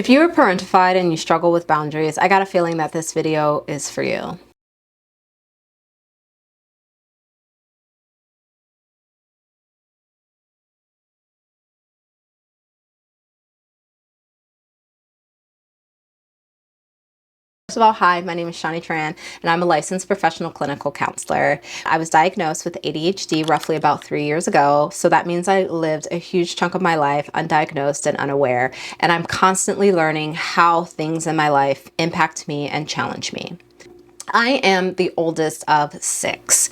If you are parentified and you struggle with boundaries, I got a feeling that this video is for you. First of all, hi, my name is Shani and I'm a licensed professional clinical counselor. I was diagnosed with ADHD roughly about 3 years ago, so that means I lived a huge chunk of my life undiagnosed and unaware, and I'm constantly learning how things in my life impact me and challenge me. I am the oldest of 6.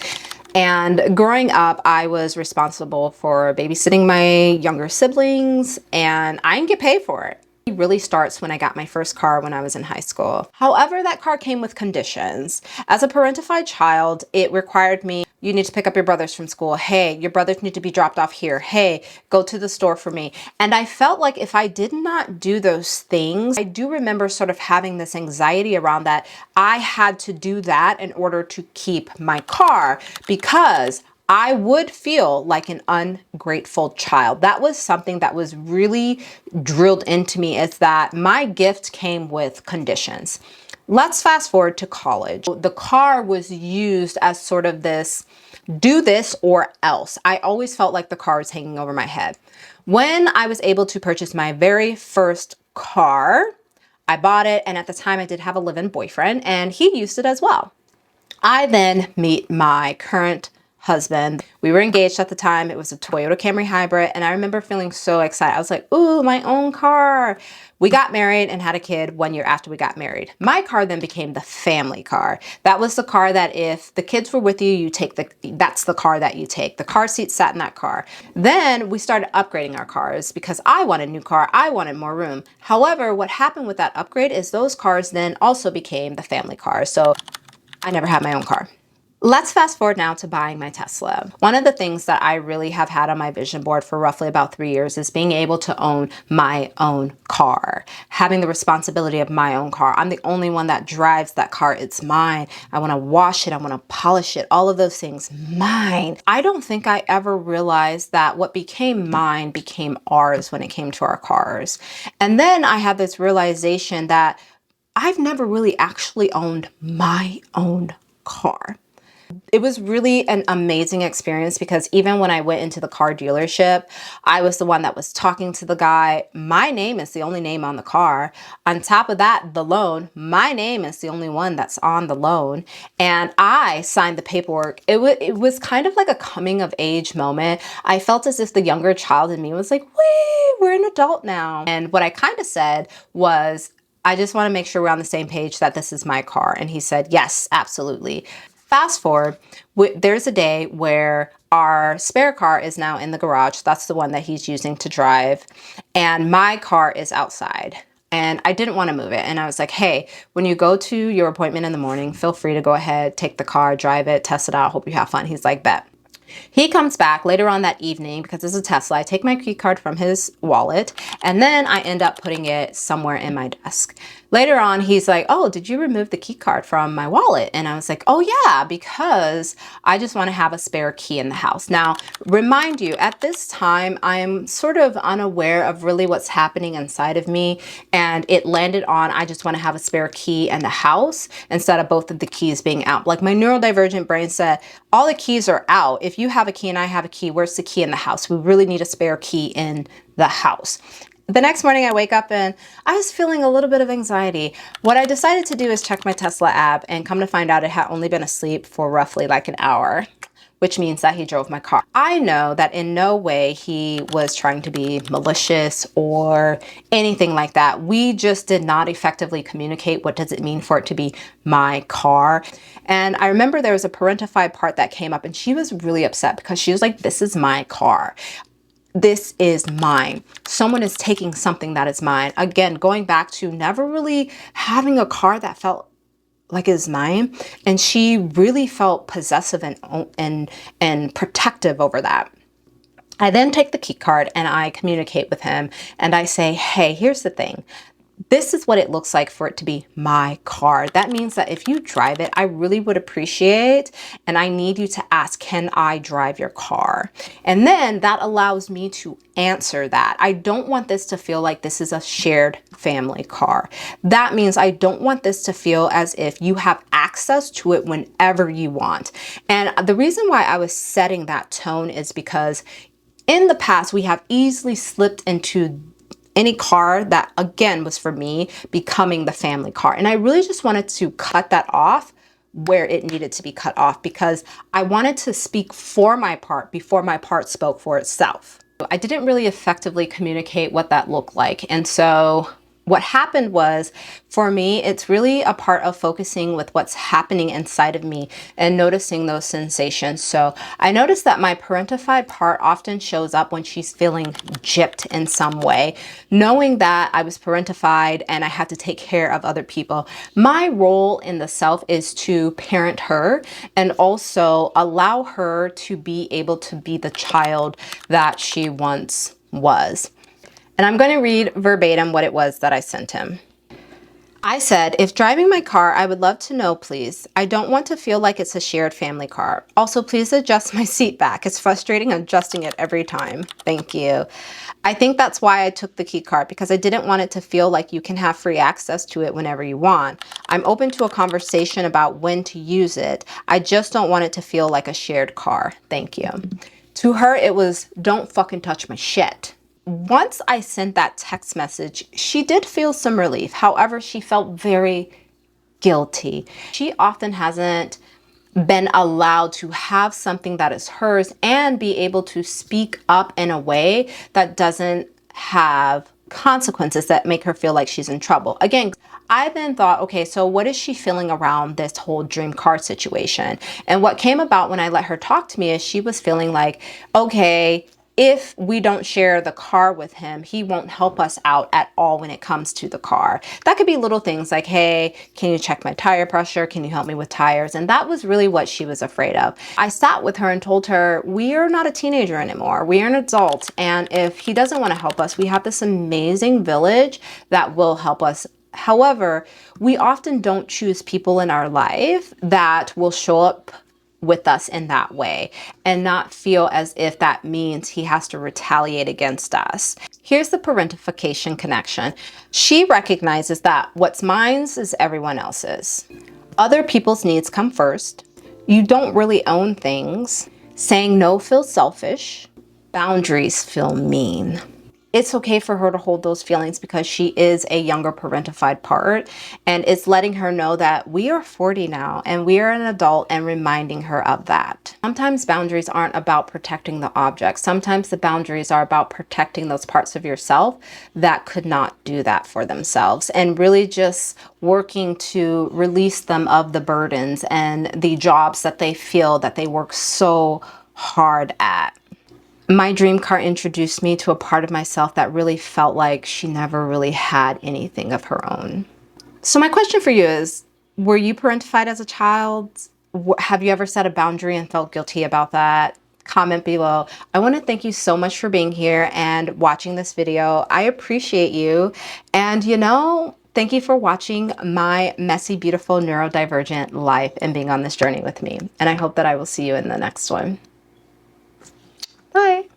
And growing up, I was responsible for babysitting my younger siblings, and I didn't get paid for it. It really starts when I got my first car when I was in high school. However, that car came with conditions. As a parentified child, it required me, you need to pick up your brothers from school. Hey, your brothers need to be dropped off here. Hey, go to the store for me. And I felt like if I did not do those things, I do remember sort of having this anxiety around that I had to do that in order to keep my car, because I would feel like an ungrateful child. That was something that was really drilled into me, is that my gift came with conditions. Let's fast forward to college. The car was used as sort of this, do this or else. I always felt like the car was hanging over my head. When I was able to purchase my very first car, I bought it, and at the time I did have a live-in boyfriend and he used it as well. I then meet my current husband. We were engaged at the time. It was a Toyota Camry hybrid, and I remember feeling so excited. I was like, ooh, my own car. We got married and had a kid 1 year after we got married. My car then became the family car. That was the car that if the kids were with you, that's the car that you take. The car seat sat in that car. Then we started upgrading our cars because I wanted a new car. I wanted more room. However, what happened with that upgrade is those cars then also became the family car. So I never had my own car. Let's fast forward now to buying my Tesla. One of the things that I really have had on my vision board for roughly about 3 years is being able to own my own car, having the responsibility of my own car. I'm the only one that drives that car. It's mine. I want to wash it. I want to polish it. All of those things, mine. I don't think I ever realized that what became mine became ours when it came to our cars. And then I had this realization that I've never really actually owned my own car. It was really an amazing experience because even when I went into the car dealership, I was the one that was talking to the guy. My name is the only name on the car. On top of that, the loan, my name is the only one that's on the loan. And I signed the paperwork. It was kind of like a coming of age moment. I felt as if the younger child in me was like, wait, we're an adult now. And what I kind of said was, I just want to make sure we're on the same page that this is my car. And he said, yes, absolutely. Fast forward, there's a day where our spare car is now in the garage. That's the one that he's using to drive. And my car is outside. And I didn't want to move it. And I was like, hey, when you go to your appointment in the morning, feel free to go ahead, take the car, drive it, test it out. Hope you have fun. He's like, bet. He comes back later on that evening because it's a Tesla. I take my key card from his wallet and then I end up putting it somewhere in my desk. Later on, he's like, oh, did you remove the key card from my wallet? And I was like, oh yeah, because I just want to have a spare key in the house. Now, remind you, at this time, I am sort of unaware of really what's happening inside of me. And it landed on, I just want to have a spare key in the house instead of both of the keys being out. Like my neurodivergent brain said, all the keys are out. If you have a key and I have a key, where's the key in the house? We really need a spare key in the house. The next morning I wake up and I was feeling a little bit of anxiety. What I decided to do is check my Tesla app and come to find out it had only been asleep for roughly like an hour, which means that he drove my car. I know that in no way he was trying to be malicious or anything like that. We just did not effectively communicate what does it mean for it to be my car. And I remember there was a parentified part that came up and she was really upset because she was like, this is my car. This is mine. Someone is taking something that is mine. Again, going back to never really having a car that felt like it was mine. And she really felt possessive and protective over that. I then take the key card and I communicate with him and I say, hey, here's the thing. This is what it looks like for it to be my car. That means that if you drive it, I really would appreciate, and I need you to ask, can I drive your car? And then that allows me to answer that. I don't want this to feel like this is a shared family car. That means I don't want this to feel as if you have access to it whenever you want. And the reason why I was setting that tone is because in the past, we have easily slipped into any car that, again, was for me becoming the family car. And I really just wanted to cut that off where it needed to be cut off, because I wanted to speak for my part before my part spoke for itself. I didn't really effectively communicate what that looked like. And so what happened was, for me, it's really a part of focusing with what's happening inside of me and noticing those sensations. So I noticed that my parentified part often shows up when she's feeling gypped in some way. Knowing that I was parentified and I had to take care of other people, my role in the self is to parent her and also allow her to be able to be the child that she once was. And I'm going to read verbatim what it was that I sent him. I said, if driving my car, I would love to know, please. I don't want to feel like it's a shared family car. Also, please adjust my seat back. It's frustrating adjusting it every time. Thank you. I think that's why I took the key card, because I didn't want it to feel like you can have free access to it whenever you want. I'm open to a conversation about when to use it. I just don't want it to feel like a shared car. Thank you. To her, it was, don't fucking touch my shit. Once I sent that text message, she did feel some relief. However, she felt very guilty. She often hasn't been allowed to have something that is hers and be able to speak up in a way that doesn't have consequences that make her feel like she's in trouble. Again, I then thought, okay, so what is she feeling around this whole dream car situation? And what came about when I let her talk to me is she was feeling like, okay, if we don't share the car with him, he won't help us out at all when it comes to the car. That could be little things like, hey, can you check my tire pressure? Can you help me with tires? And that was really what she was afraid of. I sat with her and told her, we are not a teenager anymore. We are an adult. And if he doesn't want to help us, we have this amazing village that will help us. However, we often don't choose people in our life that will show up with us in that way and not feel as if that means he has to retaliate against us. Here's the parentification connection. She recognizes that what's mine is everyone else's. Other people's needs come first. You don't really own things. Saying no feels selfish. Boundaries feel mean. It's okay for her to hold those feelings because she is a younger parentified part, and it's letting her know that we are 40 now and we are an adult, and reminding her of that. Sometimes boundaries aren't about protecting the object. Sometimes the boundaries are about protecting those parts of yourself that could not do that for themselves, and really just working to release them of the burdens and the jobs that they feel that they work so hard at. My dream car introduced me to a part of myself that really felt like she never really had anything of her own. So my question for you is, were you parentified as a child? Have you ever set a boundary and felt guilty about that? Comment below. I want to thank you so much for being here and watching this video. I appreciate you. And thank you for watching my messy, beautiful, neurodivergent life and being on this journey with me. And I hope that I will see you in the next one. Bye.